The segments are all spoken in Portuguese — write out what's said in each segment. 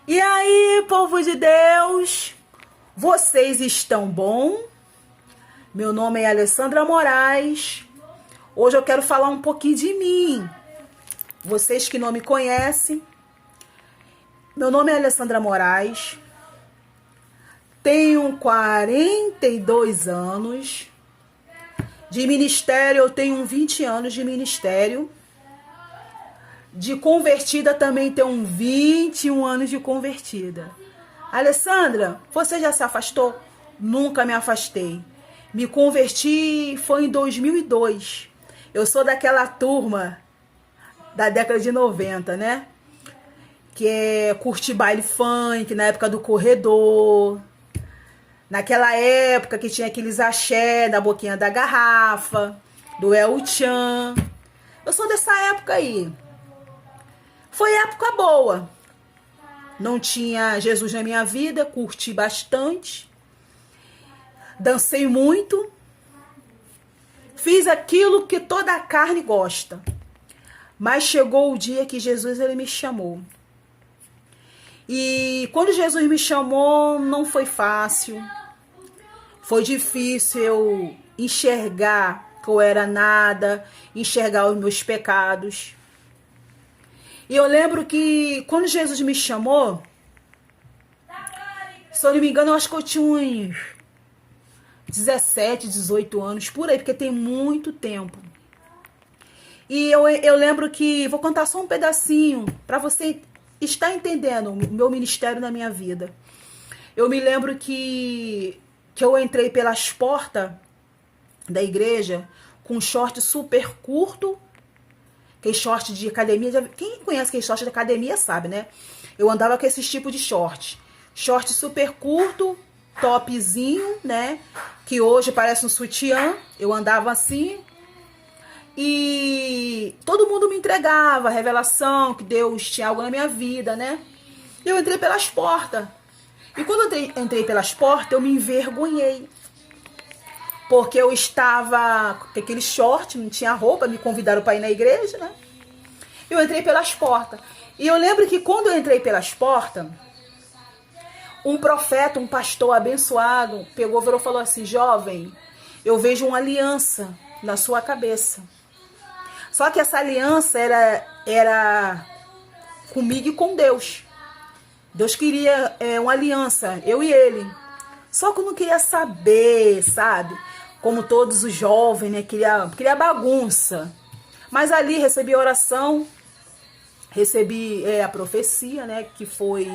E aí, povo de Deus, vocês estão bom? Meu nome é Alessandra Moraes. Hoje eu quero falar um pouquinho de mim. Vocês que não me conhecem, meu nome é Alessandra Moraes. Tenho 42 anos. De ministério, eu tenho 20 anos de ministério. De convertida também tenho 21 anos de convertida. Alessandra, você já se afastou? Nunca me afastei. Me converti foi em 2002. Eu sou daquela turma da década de 90, né? Que é curtir baile funk, na época do corredor. Naquela época que tinha aqueles axé na boquinha da garrafa, do El Chan. Eu sou dessa época aí. Foi época boa. Não tinha Jesus na minha vida, curti bastante. Dancei muito. Fiz aquilo que toda a carne gosta. Mas chegou o dia que Jesus ele me chamou. E quando Jesus me chamou, não foi fácil. Foi difícil eu enxergar que eu era nada, enxergar os meus pecados. E eu lembro que quando Jesus me chamou, se eu não me engano, eu acho que eu tinha uns 17, 18 anos, por aí, porque tem muito tempo. E eu lembro que, vou contar só um pedacinho, para você estar entendendo o meu ministério na minha vida. Eu me lembro que eu entrei pelas portas da igreja com um short super curto, aquele short de academia. Quem conhece aquele short de academia sabe, né? Eu andava com esses tipos de short. Short super curto, topzinho, né? Que hoje parece um sutiã. Eu andava assim. E todo mundo me entregava, revelação, que Deus tinha algo na minha vida, né? Eu entrei pelas portas. E quando eu entrei pelas portas, eu me envergonhei. Porque eu estava com aquele short, não tinha roupa, me convidaram para ir na igreja, né? Eu entrei pelas portas. E eu lembro que quando eu entrei pelas portas, um profeta, um pastor abençoado, pegou, virou e falou assim: jovem, eu vejo uma aliança na sua cabeça. Só que essa aliança era comigo e com Deus. Deus queria uma aliança, eu e ele. Só que eu não queria saber, sabe? Como todos os jovens, né? Queria bagunça. Mas ali recebi a oração, recebi a profecia, né? Que foi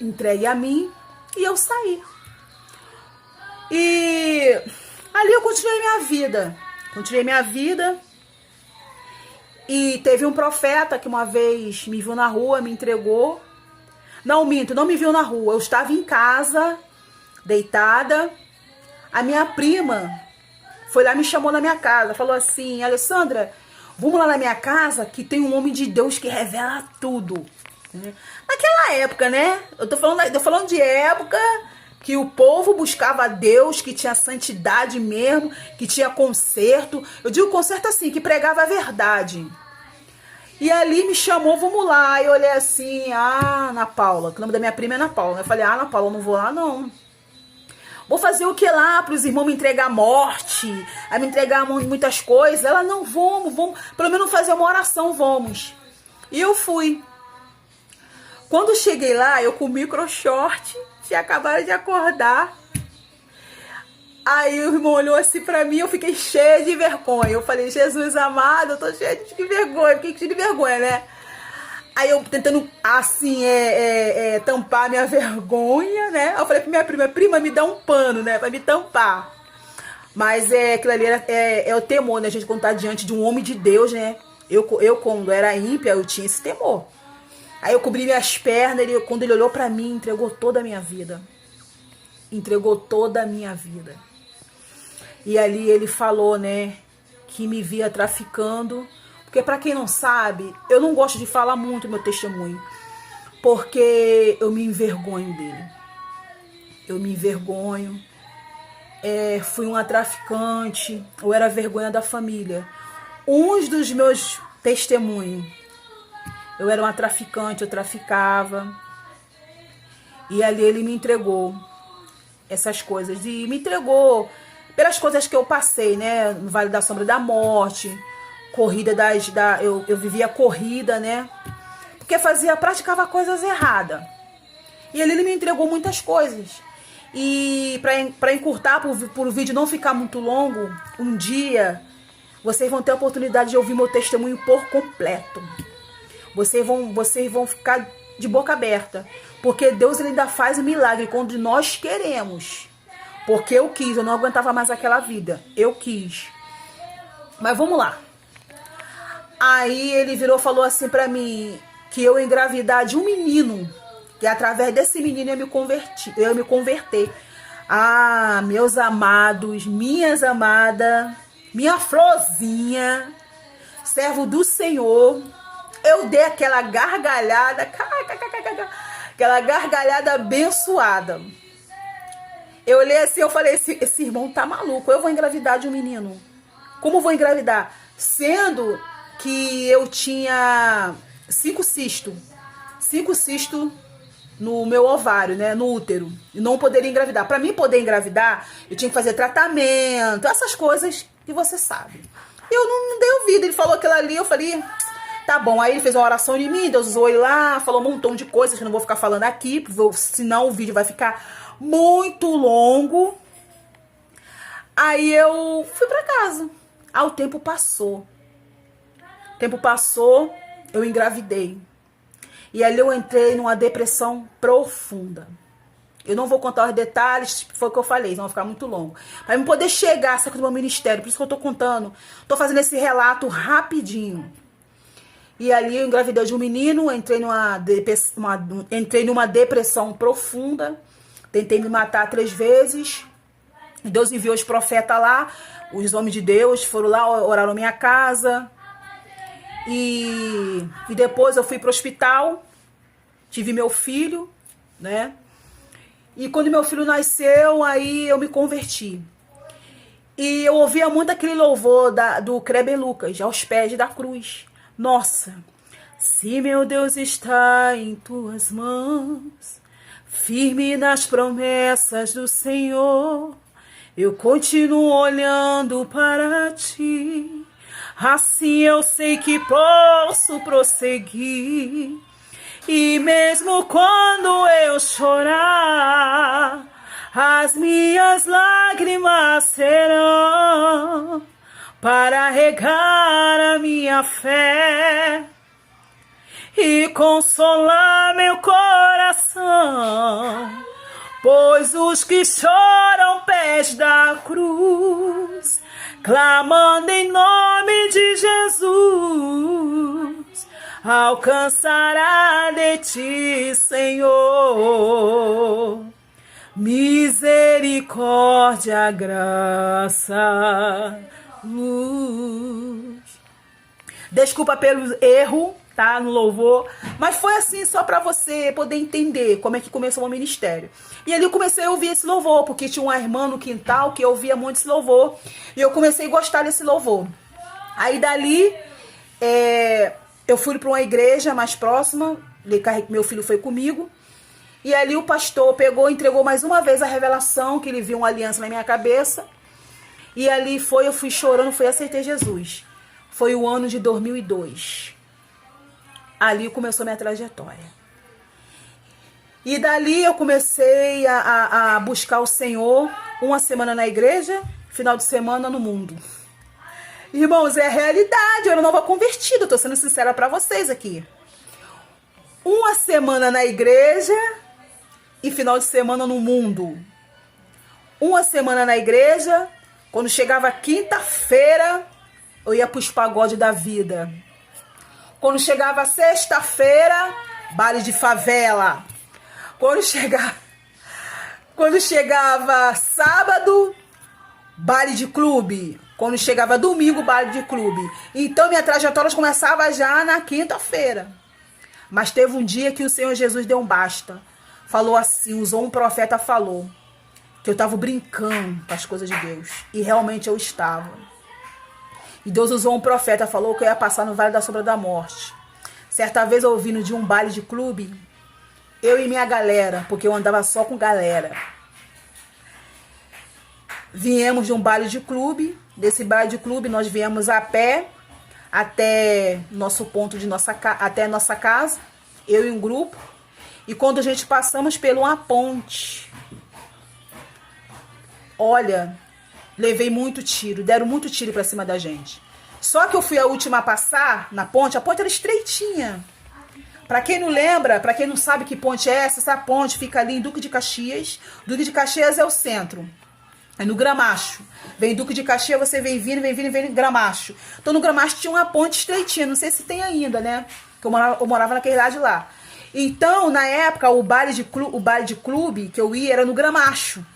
entregue a mim. E eu saí. E ali eu continuei minha vida. Continuei minha vida. E teve um profeta que uma vez me viu na rua, me entregou. Não minto, não me viu na rua. Eu estava em casa, deitada. A minha prima foi lá, me chamou na minha casa. Falou assim: Alessandra, vamos lá na minha casa que tem um homem de Deus que revela tudo. Naquela época, né? Eu tô falando de época que o povo buscava Deus, que tinha santidade mesmo, que tinha conserto. Eu digo conserto assim, que pregava a verdade. E ali me chamou, vamos lá. Eu olhei assim: Ana Paula, que o nome da minha prima é Ana Paula. Eu falei: Ana Paula, eu não vou lá não. Vou fazer o que lá para os irmãos me entregar morte, a me entregar muitas coisas? Ela: não, vamos, pelo menos fazer uma oração, vamos. E eu fui. Quando cheguei lá, eu com micro short, tinha acabado de acordar. Aí o irmão olhou assim pra mim, eu fiquei cheia de vergonha. Eu falei: Jesus amado, eu tô cheia de vergonha, fiquei cheia de vergonha, né? Aí eu tentando, assim, tampar minha vergonha, né? Eu falei pra minha prima, me dá um pano, né? Pra me tampar. Mas aquilo ali é o temor, né? A gente quando tá diante de um homem de Deus, né? Eu quando era ímpia, eu tinha esse temor. Aí eu cobri minhas pernas, quando ele olhou pra mim, entregou toda a minha vida. Entregou toda a minha vida. E ali ele falou, né? Que me via traficando. Porque pra quem não sabe, eu não gosto de falar muito meu testemunho. Porque eu me envergonho dele. Eu me envergonho. Fui uma traficante. Eu era vergonha da família. Um dos meus testemunhos. Eu era uma traficante, eu traficava. E ali ele me entregou essas coisas. E me entregou pelas coisas que eu passei, né? No Vale da Sombra da Morte, corrida eu vivia corrida, né? Porque praticava coisas erradas. E ali ele me entregou muitas coisas. E para encurtar, por o vídeo não ficar muito longo, um dia vocês vão ter a oportunidade de ouvir meu testemunho por completo. Vocês vão ficar de boca aberta. Porque Deus ele ainda faz o milagre quando nós queremos. Porque eu quis, eu não aguentava mais aquela vida. Eu quis. Mas vamos lá. Aí ele virou e falou assim pra mim que eu ia engravidar de um menino. Que através desse menino eu ia me converter. Ah, meus amados, minhas amadas, minha florzinha, servo do Senhor. Eu dei aquela gargalhada, aquela gargalhada abençoada. Eu olhei assim, eu falei, esse irmão tá maluco, eu vou engravidar de um menino. Como vou engravidar? Sendo que eu tinha 5 cistos no meu ovário, né, no útero, e não poderia engravidar. Para mim poder engravidar, eu tinha que fazer tratamento, essas coisas que você sabe. Eu não dei ouvido, ele falou aquilo ali, eu falei, tá bom. Aí ele fez uma oração de mim, Deus usou ele lá, falou um montão de coisas que eu não vou ficar falando aqui, senão o vídeo vai ficar muito longo. Aí eu fui pra casa. O tempo passou. Eu engravidei. E ali eu entrei numa depressão profunda. Eu não vou contar os detalhes, foi o que eu falei, senão vai ficar muito longo. Para eu poder chegar a do meu ministério, por isso que eu tô contando, tô fazendo esse relato rapidinho. E ali eu engravidei de um menino, entrei numa depressão profunda, tentei me matar 3 vezes. Deus enviou os profetas lá, os homens de Deus foram lá, oraram na minha casa. E depois eu fui pro hospital, tive meu filho, né? E quando meu filho nasceu, aí eu me converti. E eu ouvia muito aquele louvor do Kleber Lucas, aos pés da cruz. Nossa, se meu Deus está em tuas mãos, firme nas promessas do Senhor, eu continuo olhando para ti. Assim eu sei que posso prosseguir. E mesmo quando eu chorar, as minhas lágrimas serão para regar a minha fé e consolar meu coração. Pois os que choram pés da cruz, clamando em nome de Jesus, alcançará de ti, Senhor, misericórdia, graça, luz. Desculpa pelo erro, tá, no louvor, mas foi assim só pra você poder entender como é que começou o ministério. E ali eu comecei a ouvir esse louvor, porque tinha uma irmã no quintal que ouvia muito esse louvor, e eu comecei a gostar desse louvor. Aí dali, eu fui pra uma igreja mais próxima, meu filho foi comigo, e ali o pastor pegou e entregou mais uma vez a revelação, que ele viu uma aliança na minha cabeça, e ali eu fui chorando, aceitei Jesus. Foi o ano de 2002. Ali começou minha trajetória. E dali eu comecei a buscar o Senhor, uma semana na igreja, final de semana no mundo. Irmãos, é a realidade, eu era nova convertida, tô sendo sincera pra vocês aqui. Uma semana na igreja e final de semana no mundo. Uma semana na igreja, quando chegava quinta-feira, eu ia pros pagodes da vida. Quando chegava sexta-feira, baile de favela. Quando chegava sábado, baile de clube. Quando chegava domingo, baile de clube. Então minha trajetória começava já na quinta-feira. Mas teve um dia que o Senhor Jesus deu um basta. Falou assim, usou um profeta, falou que eu estava brincando com as coisas de Deus. E realmente eu estava. E Deus usou um profeta, falou que eu ia passar no Vale da Sombra da Morte. Certa vez, ouvindo de um baile de clube, eu e minha galera, porque eu andava só com galera. Viemos de um baile de clube. Desse baile de clube nós viemos a pé até nosso ponto de até nossa casa, eu e um grupo. E quando a gente passamos por uma ponte, olha, levei muito tiro, deram muito tiro pra cima da gente. Só que eu fui a última a passar na ponte, a ponte era estreitinha. Pra quem não lembra, pra quem não sabe que ponte é essa ponte fica ali em Duque de Caxias. Duque de Caxias é o centro. É no Gramacho. Vem Duque de Caxias, você vem vindo Gramacho. Então no Gramacho tinha uma ponte estreitinha, não sei se tem ainda, né? Que eu morava naquele lado de lá. Então, na época, o baile de clube que eu ia era no Gramacho.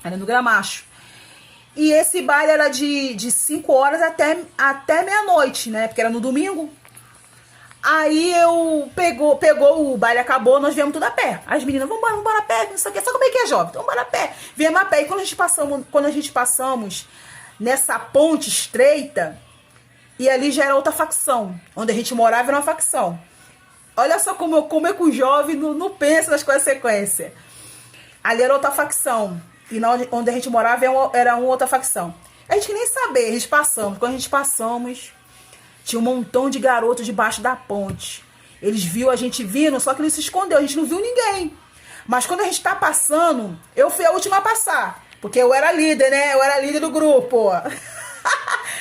Era no Gramacho. E esse baile era de 5 horas até meia-noite, né? Porque era no domingo. Aí pegou o baile, acabou, nós viemos tudo a pé. As meninas, vamos embora a pé, não sei o que. Sabe como é que é, jovem? Vamos embora a pé. Viemos a pé. E quando a gente passamos nessa ponte estreita, e ali já era outra facção. Onde a gente morava era uma facção. Olha só como é que o jovem não pensa nas consequências. Ali era outra facção. E onde a gente morava era uma outra facção. A gente nem sabia, a gente passamos. Quando a gente passamos, tinha um montão de garotos debaixo da ponte. Eles viram a gente vindo, só que eles se escondeu, a gente não viu ninguém. Mas quando a gente tá passando, eu fui a última a passar. Porque eu era líder, né? Eu era líder do grupo.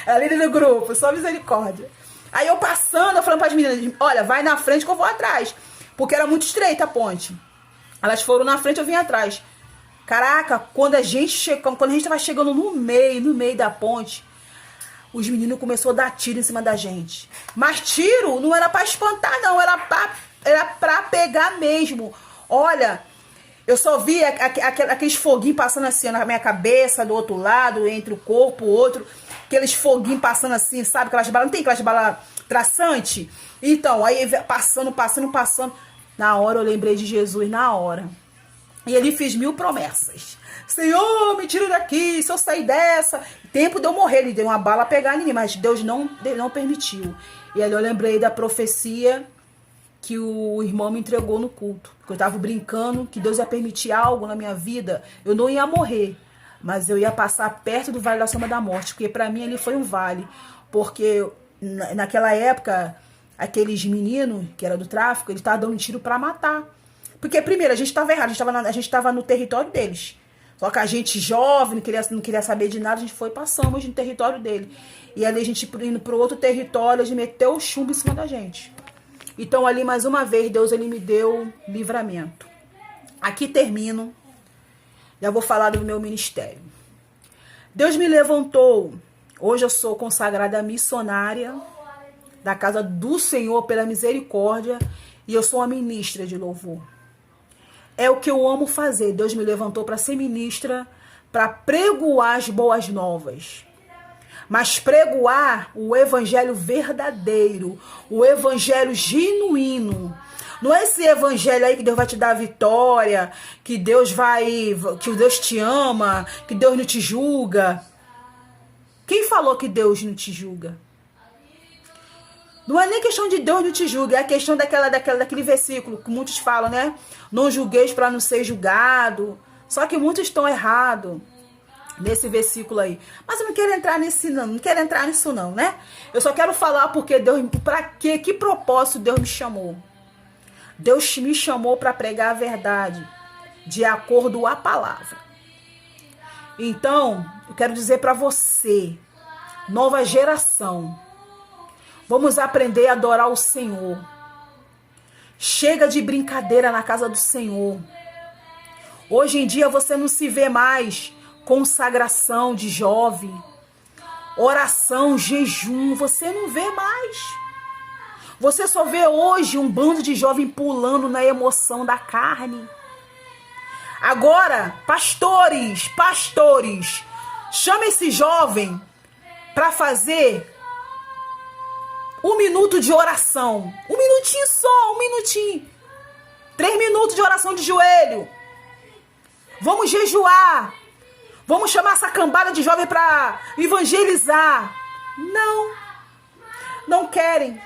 Era líder do grupo, só misericórdia. Aí eu passando, eu falando para as meninas, olha, vai na frente que eu vou atrás. Porque era muito estreita a ponte. Elas foram na frente, eu vim atrás. Caraca, quando a gente tava chegando no meio da ponte, os meninos começaram a dar tiro em cima da gente. Mas tiro não era pra espantar, não. Era pra pegar mesmo. Olha, eu só vi aqueles foguinhos passando assim na minha cabeça, do outro lado, entre o corpo, o outro. Aqueles foguinhos passando assim, sabe? Aquelas balas, não tem aquelas balas traçantes? Então, aí passando. Na hora eu lembrei de Jesus, na hora. E ele fez 1000 promessas. Senhor, me tira daqui, se eu sair dessa. Tempo de eu morrer, ele deu uma bala a pegar em mim, mas Deus não permitiu. E aí eu lembrei da profecia que o irmão me entregou no culto. Porque eu tava brincando que Deus ia permitir algo na minha vida. Eu não ia morrer, mas eu ia passar perto do Vale da Sombra da Morte. Porque pra mim ali foi um vale. Porque naquela época, aqueles meninos que era do tráfico, eles estavam dando tiro pra matar. Porque, primeiro, a gente estava errado, a gente estava no território deles. Só que a gente, jovem, não queria saber de nada, a gente foi e passamos no território dele. E ali a gente indo para outro território, a gente meteu o chumbo em cima da gente. Então, ali, mais uma vez, Deus ele me deu livramento. Aqui termino. Já vou falar do meu ministério. Deus me levantou. Hoje eu sou consagrada missionária da casa do Senhor pela misericórdia. E eu sou uma ministra de louvor. É o que eu amo fazer. Deus me levantou para ser ministra, para pregoar as boas novas. Mas pregoar o evangelho verdadeiro, o evangelho genuíno. Não é esse evangelho aí que Deus vai te dar vitória, que Deus te ama, que Deus não te julga. Quem falou que Deus não te julga? Não é nem questão de Deus não te julga, é a questão daquele versículo que muitos falam, né? Não julgueis para não ser julgado. Só que muitos estão errados nesse versículo aí. Mas eu não quero entrar nisso não, né? Eu só quero falar porque Deus, para quê? Que propósito Deus me chamou? Deus me chamou para pregar a verdade, de acordo com a palavra. Então, eu quero dizer para você, nova geração, vamos aprender a adorar o Senhor. Chega de brincadeira na casa do Senhor. Hoje em dia você não se vê mais consagração de jovem, oração, jejum, você não vê mais. Você só vê hoje um bando de jovem pulando na emoção da carne. Agora, pastores, chama esse jovem para fazer 1 minuto de oração. 1 minutinho só, 1 minutinho. 3 minutos de oração de joelho. Vamos jejuar. Vamos chamar essa cambada de jovem para evangelizar. Não querem.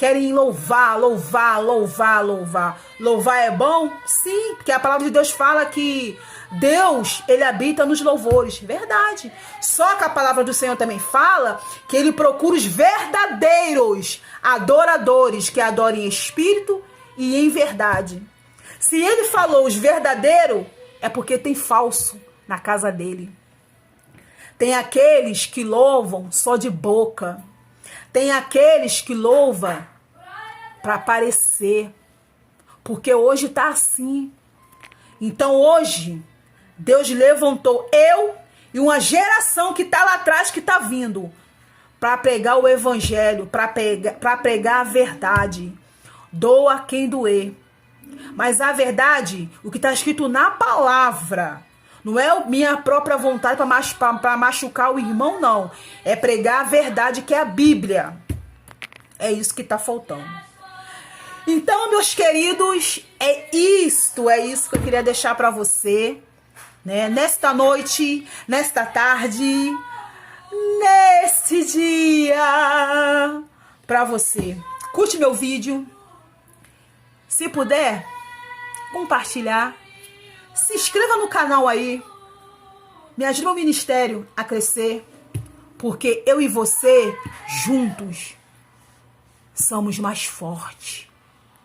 querem louvar, louvar, louvar, louvar. Louvar é bom? Sim, porque a palavra de Deus fala que Deus, ele habita nos louvores. Verdade. Só que a palavra do Senhor também fala que ele procura os verdadeiros adoradores que adorem em espírito e em verdade. Se ele falou os verdadeiros, é porque tem falso na casa dele. Tem aqueles que louvam só de boca. Tem aqueles que louvam para aparecer. Porque hoje está assim. Então hoje, Deus levantou eu e uma geração que está lá atrás, que está vindo, para pregar o evangelho, para pregar a verdade. Doa quem doer. Mas a verdade, o que está escrito na palavra, não é minha própria vontade para machucar o irmão, não. É pregar a verdade, que é a Bíblia. É isso que está faltando. Então, meus queridos, é isso que eu queria deixar para você, né? Nesta noite, nesta tarde, neste dia, para você. Curte meu vídeo. Se puder, compartilhar. Se inscreva no canal aí. Me ajuda o ministério a crescer. Porque eu e você, juntos, somos mais fortes.